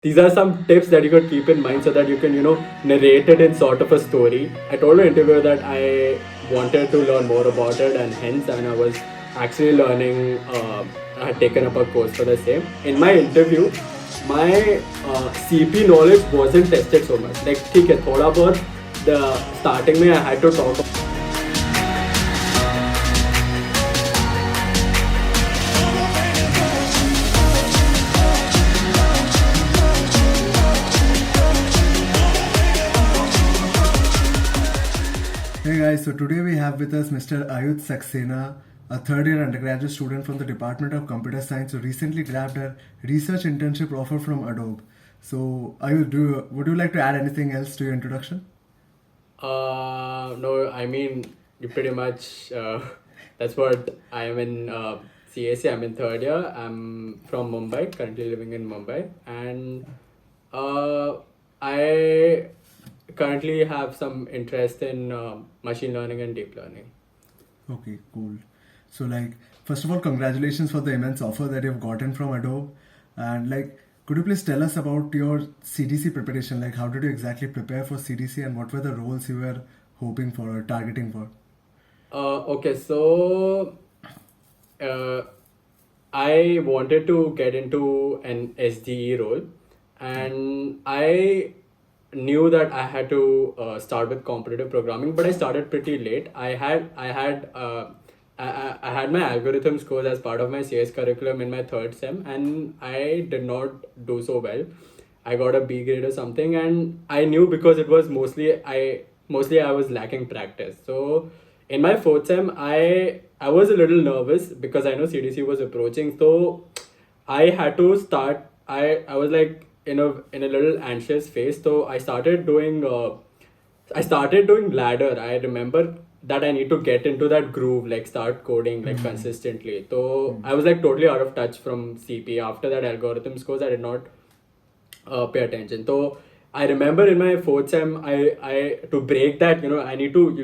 these are some tips that you could keep in mind so that you can, narrate it in sort of a story. I told the interviewer that I wanted to learn more about it, and hence, and I was actually learning. I had taken up a course for the same. In my interview, my CP knowledge wasn't tested so much. Like, ठीक है, थोड़ा बहुत the starting में I had to talk. Hey guys, so today we have with us Mr. Ayudh Saxena, a third year undergraduate student from the Department of Computer Science who recently grabbed a research internship offer from Adobe. So, Ayudh, would you like to add anything else to your introduction? No, I mean, you pretty much, that's what I am in CAC. I'm in third year. I'm from Mumbai, currently living in Mumbai. And I currently have some interest in machine learning and deep learning. Okay, cool. So, first of all, congratulations for the immense offer that you've gotten from Adobe. And, could you please tell us about your CDC preparation? How did you exactly prepare for CDC and what were the roles you were hoping for or targeting for? Okay, so I wanted to get into an SDE role, and I knew that I had to start with competitive programming, but I started pretty late. I had my algorithms course as part of my CS curriculum in my third sem, and I did not do so well. I got a B grade or something, and I knew because it was mostly I was lacking practice. So in my fourth sem, I was a little nervous because I know CDC was approaching. So I had to start. I was like in a little anxious phase. So I started doing ladder. I remember that I need to get into that groove, like start coding like consistently. So I was like totally out of touch from CP. After that algorithms course, I did not pay attention. So I remember in my fourth sem, I to break that, you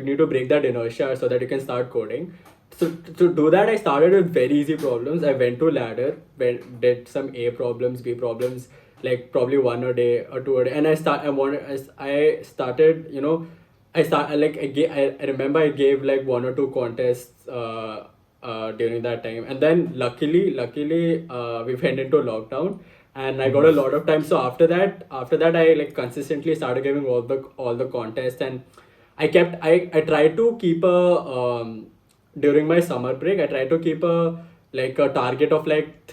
need to break that inertia so that you can start coding. So to do that, I started with very easy problems. I went to ladder, did some A problems, B problems, like probably one a day or two a day, and I started, I remember I gave like one or two contests during that time, and then luckily we went into lockdown, and I got a lot of time. So after that I like consistently started giving all the contests, and I tried to keep a during my summer break, I tried to keep a target of like at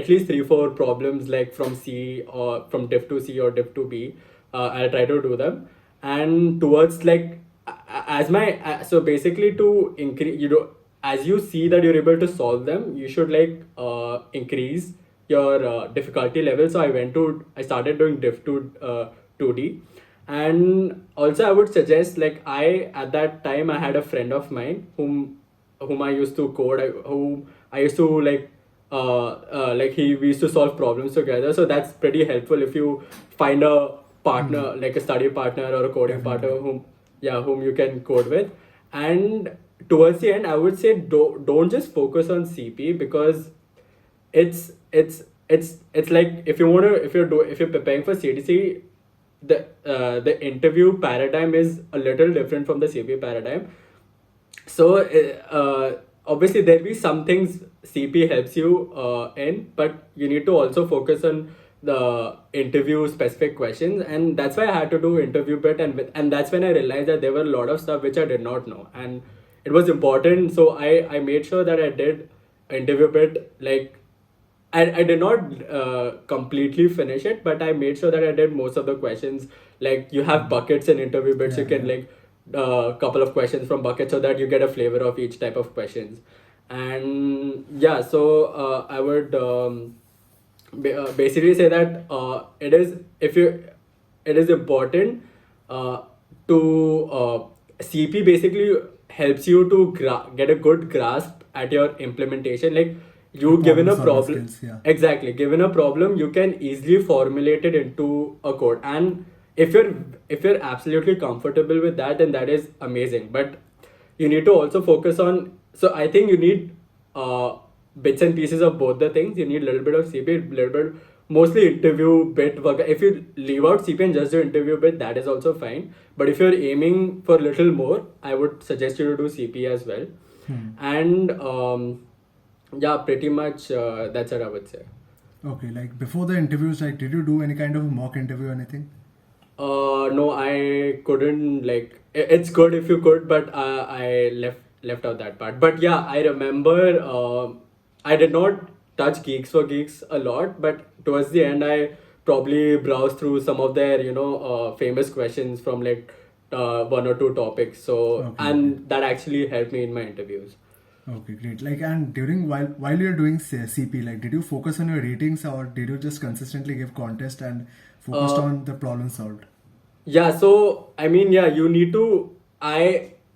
least 3-4 problems, like from C or from div to C or div to B. I try to do them, and towards like as my so basically to increase, as you see that you're able to solve them, you should like increase your difficulty level. So I started doing div to 2D. And also I would suggest, like, I at that time I had a friend of mine whom I used to code, whom I used to like we used to solve problems together. So that's pretty helpful if you find a partner, like a study partner or a coding partner whom you can code with. And towards the end, I would say don't just focus on CP, because it's like if you're preparing for CDC, the interview paradigm is a little different from the CP paradigm. So obviously there'll be some things CP helps you in, but you need to also focus on the interview specific questions, and that's why I had to do interview bit, and that's when I realized that there were a lot of stuff which I did not know, and it was important. So I made sure that I did interview bit, like I did not completely finish it, but I made sure that I did most of the questions. Like, you have buckets in interview bits, you can like couple of questions from buckets so that you get a flavor of each type of questions. And yeah, so I would basically say that it is important to CP basically helps you to get a good grasp at your implementation. Like, you given a problem Skills, yeah. exactly given a problem, you can easily formulate it into a code. And if you're absolutely comfortable with that, then that is amazing. But you need to also focus on, so I think you need bits and pieces of both the things. You need a little bit of CP, a little bit mostly interview bit work. If you leave out CP and just do interview bit, that is also fine. But if you're aiming for a little more, I would suggest you to do CP as well. And yeah, pretty much that's what I would say. Okay, like before the interviews, like did you do any kind of mock interview or anything? No, I couldn't. Like, it's good if you could, but I left out that part. But yeah, I remember. I did not touch Geeks for Geeks a lot, but towards the end, I probably browsed through some of their famous questions from like one or two topics. So Okay, and that actually helped me in my interviews. Okay, great. Like, and during while you're doing CP, like, did you focus on your ratings or did you just consistently give contest and focused on the problem solved? Yeah, so I mean, yeah, you need to.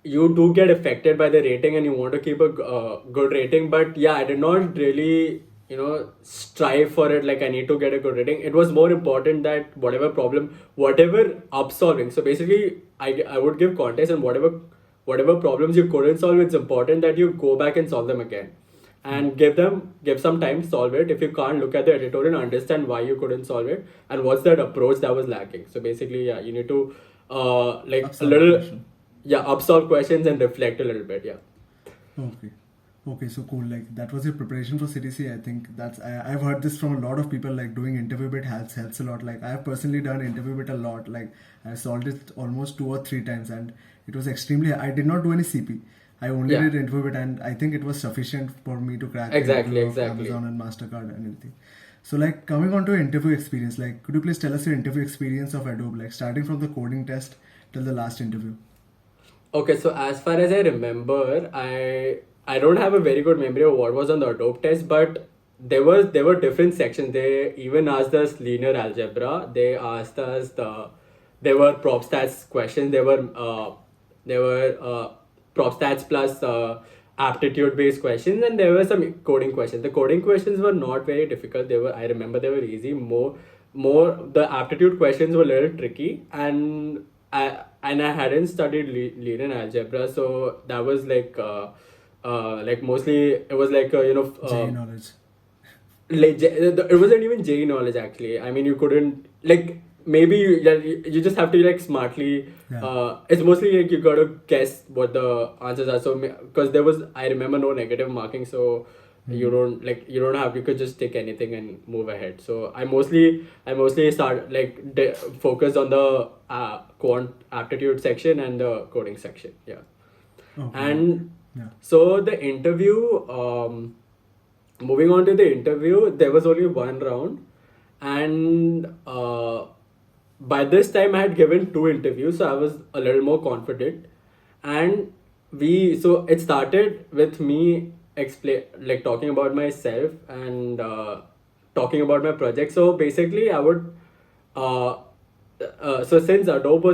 You do get affected by the rating, and you want to keep a good rating. But yeah, I did not really, strive for it. Like I need to get a good rating. It was more important that whatever upsolving. So basically, I would give contest, and whatever problems you couldn't solve, it's important that you go back and solve them again and give some time to solve it. If you can't, look at the editorial and understand why you couldn't solve it and what's that approach that was lacking. So basically, yeah, you need to like a Upsolve little, question. yeah, upsolve questions and reflect a little bit. Yeah. Okay. Okay, so cool. Like that was your preparation for CTC. I think I've heard this from a lot of people. Like doing interview bit helps a lot. Like I have personally done interview bit a lot. Like I solved it almost 2 or 3 times, and it was extremely. I did not do any CP. I only Yeah. did interview bit, and I think it was sufficient for me to crack the Exactly, interview of exactly. Amazon and Mastercard and everything. So like coming on to your interview experience, like could you please tell us your interview experience of Adobe, like starting from the coding test till the last interview? Okay, so as far as I remember, I don't have a very good memory of what was on the Adobe test, but there were different sections. They even asked us linear algebra. They asked us there were prop stats questions. There were prop stats plus aptitude based questions, and there were some coding questions. The coding questions were not very difficult. I remember they were easy. More the aptitude questions were a little tricky, and I hadn't studied linear algebra, so that was like mostly it was like JE knowledge. it wasn't even JE knowledge actually. I mean, you couldn't like maybe you just have to like smartly. Yeah. It's mostly like you gotta guess what the answers are. So because there was, I remember, no negative marking, so you could just take anything and move ahead. So I mostly start like focus on the quant aptitude section and the coding section. Yeah. Okay. And Yeah. so the interview, moving on to the interview, there was only one round, and by this time I had given 2 interviews, so I was a little more confident. And so it started with me explain like talking about myself and talking about my project. So basically, I would uh, so since Adobe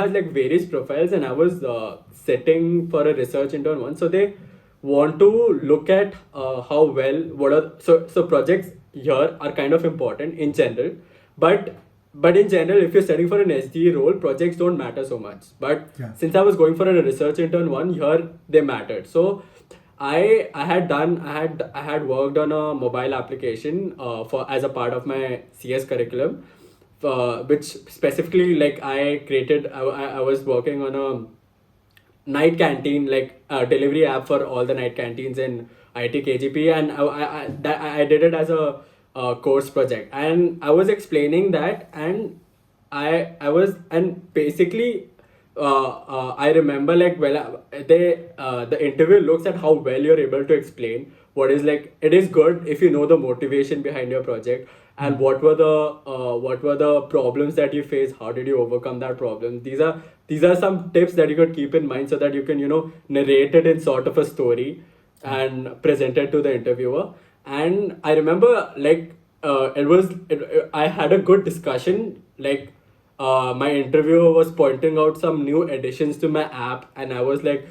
has like various profiles, and I was sitting for a research intern one, so they want to look at how well what are so projects here are kind of important in general, but in general, if you're studying for an SDE role, projects don't matter so much. But Yeah. since I was going for a research intern one, here they mattered. So I had worked on a mobile application for as a part of my CS curriculum, which specifically like I was working on a night canteen, like a delivery app for all the night canteens in IIT KGP, and I did it as a course project, and I was explaining that, and I was, and basically I remember like the interview looks at how well you're able to explain what is like. It is good if you know the motivation behind your project and what were the problems that you faced. How did you overcome that problem? These are some tips that you could keep in mind so that you can narrate it in sort of a story and present it to the interviewer. And I remember like I had a good discussion. Like my interviewer was pointing out some new additions to my app, and I was like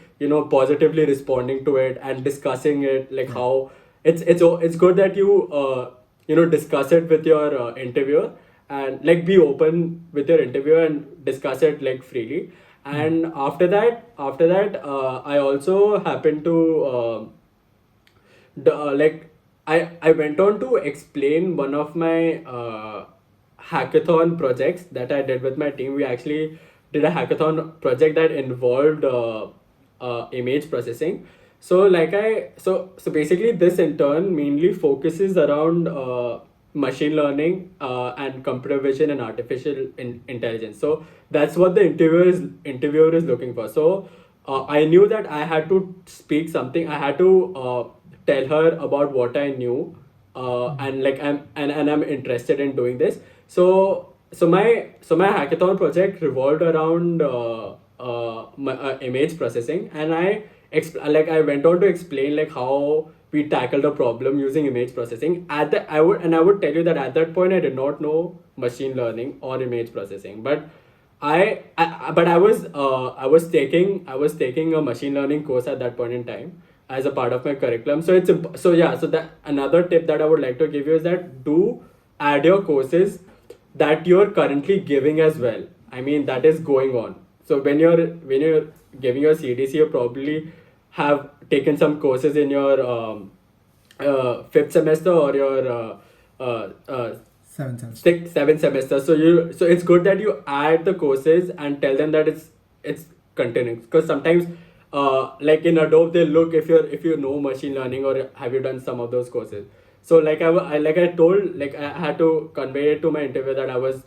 positively responding to it and discussing it, like how it's good that you discuss it with your interviewer, and like be open with your interviewer and discuss it like freely. And after that I also happened to like I went on to explain one of my hackathon projects that I did with my team. We actually did a hackathon project that involved image processing. So so basically this intern mainly focuses around machine learning and computer vision and artificial intelligence. So that's what the interviewer is looking for. So I knew that I had to speak something. I had to tell her about what I knew, and like I'm interested in doing this. So my hackathon project revolved around image processing, and I went on to explain like how we tackled a problem using image processing. I would tell you that at that point I did not know machine learning or image processing, but I was taking a machine learning course at that point in time as a part of my curriculum. So that another tip that I would like to give you is that do add your courses that you're currently giving as well. I mean that is going on. So when you're giving your CDC, you probably have taken some courses in your fifth semester or your Seven cents. sixth, seventh semester. So it's good that you add the courses and tell them that it's continuing, because sometimes like in Adobe they look if you know machine learning or have you done some of those courses. So I told, like I had to convey it to my interviewer that I was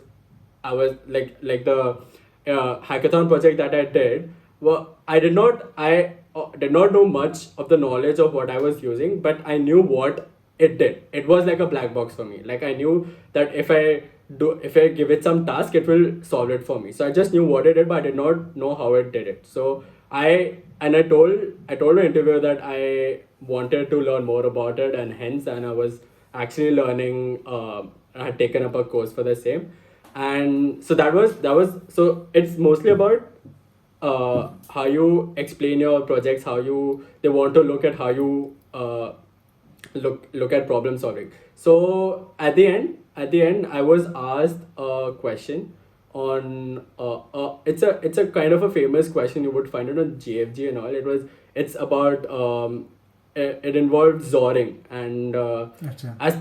like the hackathon project that I did. Well, I did not know much of the knowledge of what I was using, but I knew what it did. It was like a black box for me. Like I knew that if I give it some task, it will solve it for me. So I just knew what it did, but I did not know how it did it. So I told the interviewer that I wanted to learn more about it, and I was actually learning. I had taken up a course for the same, and so that was so it's mostly about how you explain your projects, how you they want to look at how you look at problem solving. So at the end I was asked a question on it's a kind of a famous question. You would find it on GFG and all. It's about it involved Zoring, and Acha. as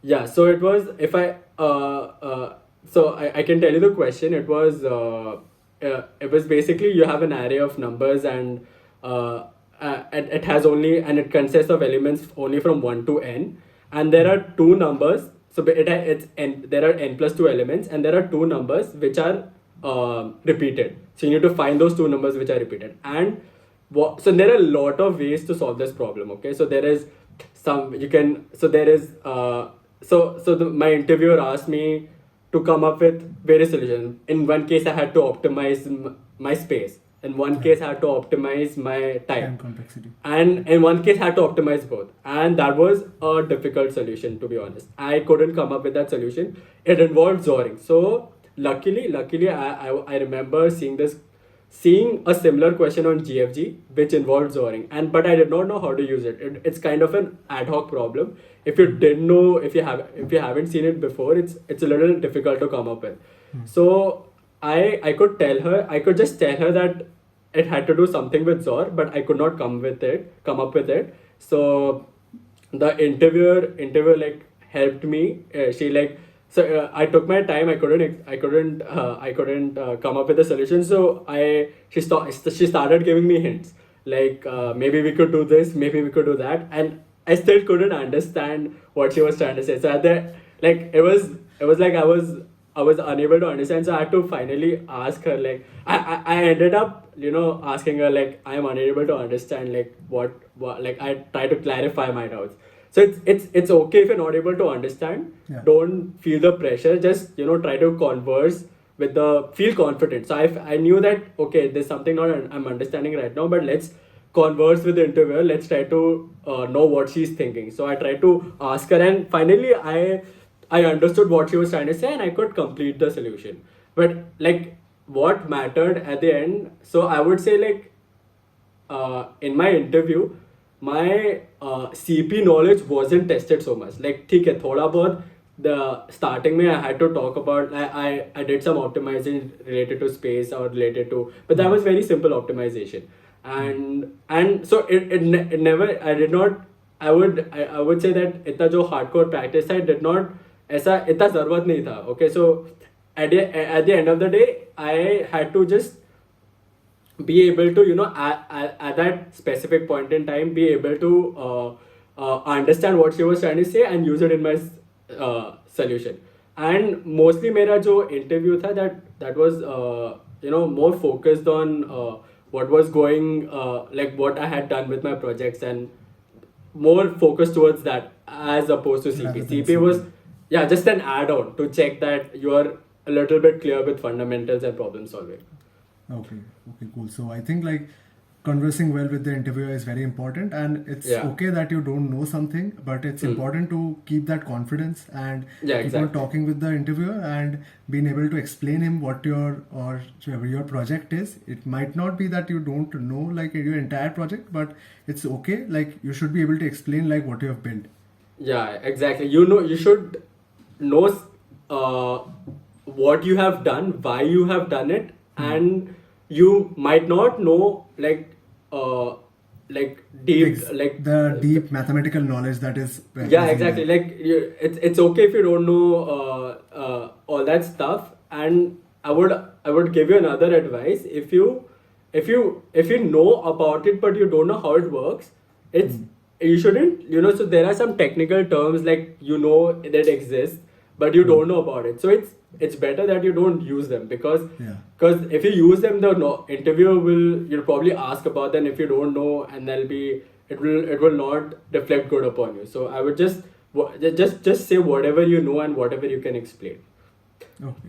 yeah, so it was if I so I can tell you the question. It was basically you have an array of numbers, and it has only, and it consists of elements only from 1 to n, and there are two numbers. So it's n, there are n plus 2 elements, and there are two numbers which are repeated. So you need to find those two numbers which are repeated. And so there are a lot of ways to solve this problem. Okay, so there is some you can so there is my interviewer asked me to come up with various solutions. In one case, I had to optimize my space. In one case, I had to optimize my Time time. complexity. And in one case, I had to optimize both. And that was a difficult solution, to be honest. I couldn't come up with that solution. It involved Zoring. So luckily, I remember seeing a similar question on GFG which involved Zoring, and but I did not know how to use it's kind of an ad hoc problem. If you didn't know, if you haven't seen it before, it's a little difficult to come up with. So I could just tell her that it had to do something with Zor, but I could not come up with it. So the interviewer like helped me. I took my time. I couldn't come up with a solution. So she started giving me hints, like maybe we could do this, maybe we could do that, and I still couldn't understand what she was trying to say. So at the like it was like I was unable to understand. So I had to finally ask her, like I ended up asking her, like I am unable to understand, like what like I try to clarify my doubts. So it's okay if you're not able to understand. Yeah. Don't feel the pressure. Just try to converse with feel confident. So I knew that okay, there's something not I'm understanding right now, but let's converse with the interviewer. Let's try to know what she's thinking. So I tried to ask her, and finally I understood what she was trying to say, and I could complete the solution. But like what mattered at the end, so I would say, like in my interview, my CP knowledge wasn't tested so much. Like ठीक है, थोड़ा बहुत the starting में I had to talk about, I did some optimization related to space or related to, but that was very simple optimization. And so it never, I did not I would say that इतना जो hardcore practice था did not ऐसा इतना ज़रूरत नहीं था. Okay, so at the end of the day, I had to just be able to, you know, at that specific point in time, be able to understand what she was trying to say and use it in my solution. And mostly मेरा जो interview था, that was you know, more focused on what was going like what I had done with my projects, and more focused towards that as opposed to CP. CP was just an add-on to check that you are a little bit clear with fundamentals and problem solving. Okay, cool. So I think like conversing well with the interviewer is very important, and it's okay that you don't know something, but it's important to keep that confidence and keep on talking with the interviewer and being able to explain him what your project is. It might not be that you don't know like your entire project, but it's okay. Like you should be able to explain like what you have built. Yeah, exactly. You know, you should know what you have done, why you have done it, and you might not know like deep like the deep mathematical knowledge that is exactly there. Like it's okay if you don't know all that stuff. And I would give you another advice. If you know about it but you don't know how it works, it's you shouldn't, you know. So there are some technical terms like, you know, that exist but you don't know about it, so it's better that you don't use them, because if you use them, the interviewer you'll probably ask about them if you don't know, and it will not reflect good upon you. So I would just say whatever you know and whatever you can explain. Okay,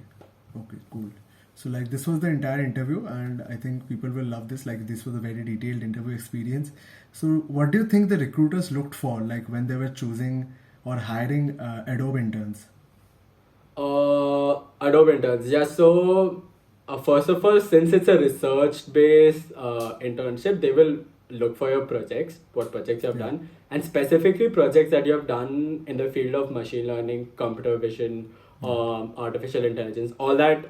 cool. So like this was the entire interview, and I think people will love this. Like this was a very detailed interview experience. So what do you think the recruiters looked for like when they were choosing or hiring Adobe interns? Adobe Interns. Yeah, so first of all, since it's a research-based internship, they will look for your projects, what projects you have done, and specifically projects that you have done in the field of machine learning, computer vision, artificial intelligence, all that,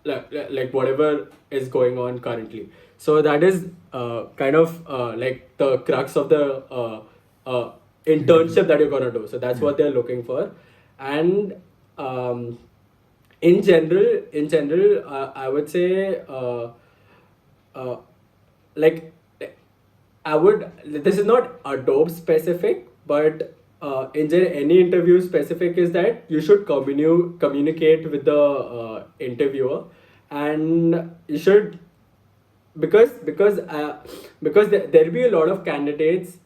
like whatever is going on currently. So that is kind of like the crux of the internship that you're gonna do. So that's what they're looking for. And in general, I would say like this is not Adobe specific, but in general, any interview specific is that you should communicate with the interviewer, and you should, because there'll be a lot of candidates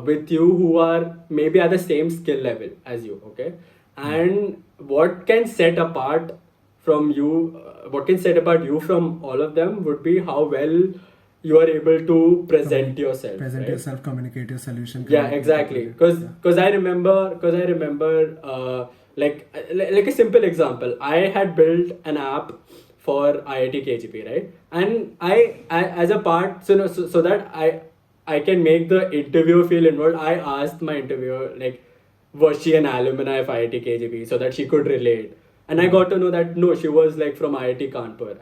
with you who are maybe at the same skill level as you, okay? And what can set apart you from all of them would be how well you are able to present yourself. Yourself, communicate your solution. Yeah, exactly. Because I remember like a simple example. I had built an app for IIT KGP, right? And I as a part, so that I can make the interviewer feel involved, I asked my interviewer like, was she an alumni of IIT KGP, so that she could relate. And I got to know that no, she was like from IIT Kanpur,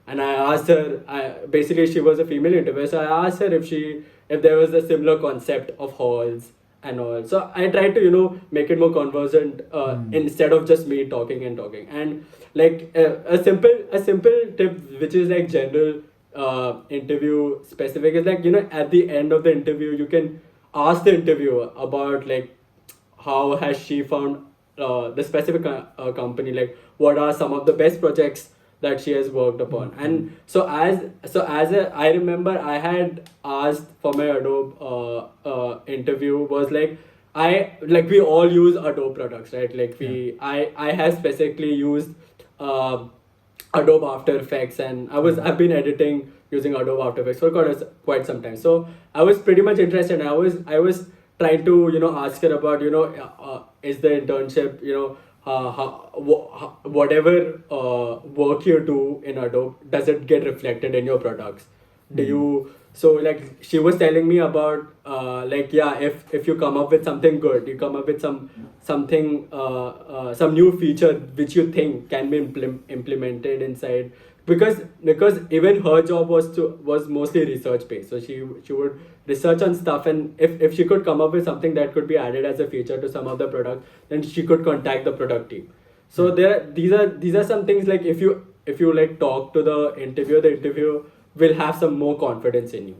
and I asked her. Basically, she was a female interviewer, so I asked her if there was a similar concept of halls and all. So I tried to make it more conversant instead of just me talking. And like a simple tip, which is like general interview specific, is like at the end of the interview you can ask the interviewer about like how has she found the specific company, like what are some of the best projects that she has worked upon. And I remember I had asked for my Adobe interview was like, we all use Adobe products, right? Like I have specifically used Adobe After Effects, and I've been editing using Adobe After Effects for quite some time. So I was pretty much interested, and I was trying to ask her about is the internship whatever work you do in Adobe, does it get reflected in your products? Do you, so like she was telling me about if you come up with something good, you come up with some new feature which you think can be implemented inside because even her job was mostly research based, so she would research on stuff, and if she could come up with something that could be added as a feature to some of the product, then she could contact the product team. So these are some things, like if you like talk to the interviewer will have some more confidence in you.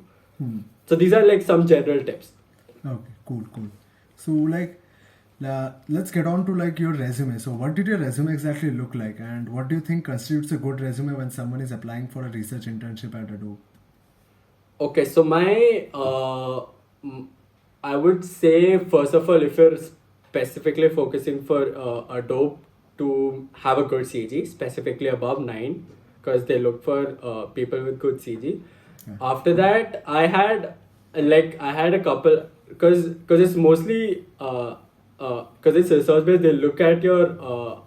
So these are like some general tips. Okay, cool. So like, let's get on to like your resume. So what did your resume exactly look like, and what do you think constitutes a good resume when someone is applying for a research internship at Adobe? Okay, so my I would say, first of all, if you're specifically focusing for Adobe, to have a good CG, specifically above 9, because they look for people with good CG. Yeah. After that, I had a couple, because it's mostly because it's research based. They look at your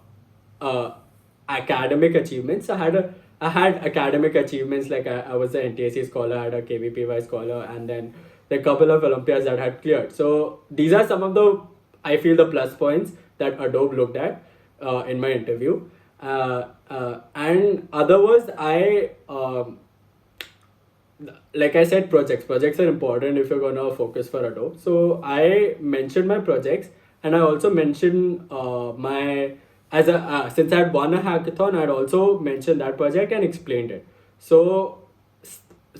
academic achievements. I had academic achievements, like I was an NTSC scholar, I had a KVPY scholar, and then the couple of Olympiads that I had cleared. So these are some of the, I feel, the plus points that Adobe looked at in my interview. And otherwise, like I said, projects are important if you're gonna focus for Adobe. So I mentioned my projects, and I also mentioned since I had won a hackathon, I had also mentioned that project and explained it. So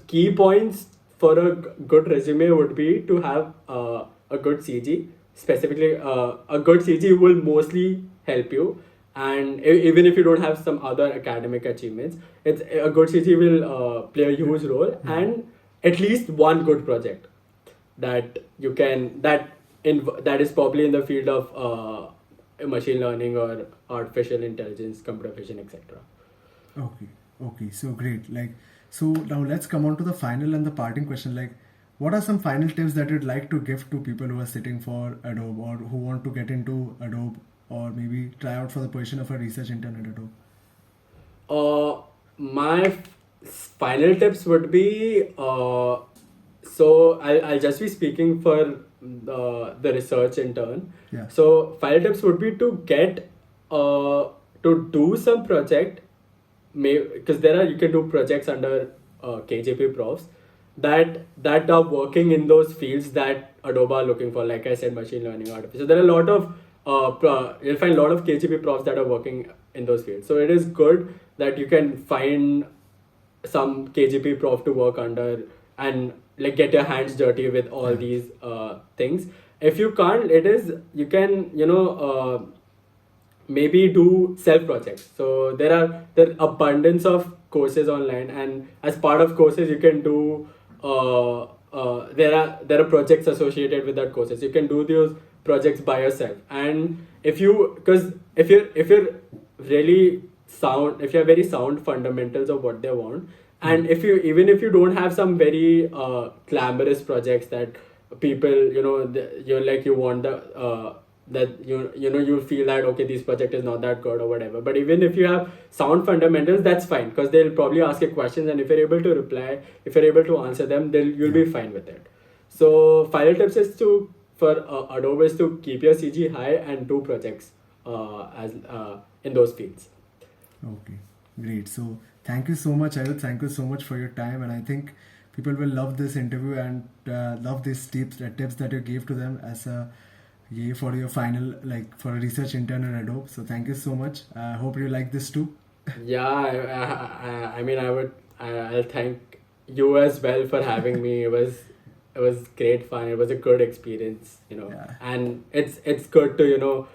key points for a good resume would be to have a good CG. Specifically, a good CG will mostly help you, and even if you don't have some other academic achievements, it's a good CG will play a huge role, and at least one good project that you can that is probably in the field of machine learning or artificial intelligence, computer vision, etc. Okay, so great. Like, so now let's come on to the final and the parting question. Like, what are some final tips that you'd like to give to people who are sitting for Adobe, or who want to get into Adobe, or maybe try out for the position of a research intern at Adobe? My final tips would be, so I'll just be speaking for the research intern. Yeah. So final tips would be to get to do some project, because you can do projects under KJP profs that are working in those fields that Adobe are looking for. Like I said, machine learning, artificial. So there are a lot of you'll find a lot of KGP profs that are working in those fields. So it is good that you can find some KGP prof to work under and like get your hands dirty with all these things. If you can't, you can maybe do self projects. So there are abundance of courses online, and as part of courses you can do there are projects associated with that courses. You can do those projects by yourself, and if you're really sound, if you have very sound fundamentals of what they want, and if you don't have some very glamorous projects that people you want that you feel that okay, this project is not that good or whatever, but even if you have sound fundamentals, that's fine, because they'll probably ask you questions, and if you're able to reply, if you're able to answer them, then you'll be fine with it. So final tips is for Adobe is to keep your CG high and do projects as in those fields. Okay, great. So thank you so much, Ayudh. Thank you so much for your time, and I think people will love this interview and love these tips that you gave to them as a for your final, like for a research intern at Adobe. So thank you so much. I hope you like this too. Yeah, I mean, I'll thank you as well for having me. It was great fun. It was a good experience, Yeah. and it's good to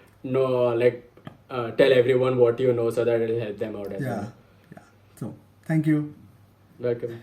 tell everyone what you know, so that it'll help them out as well. Yeah. So thank you. Welcome.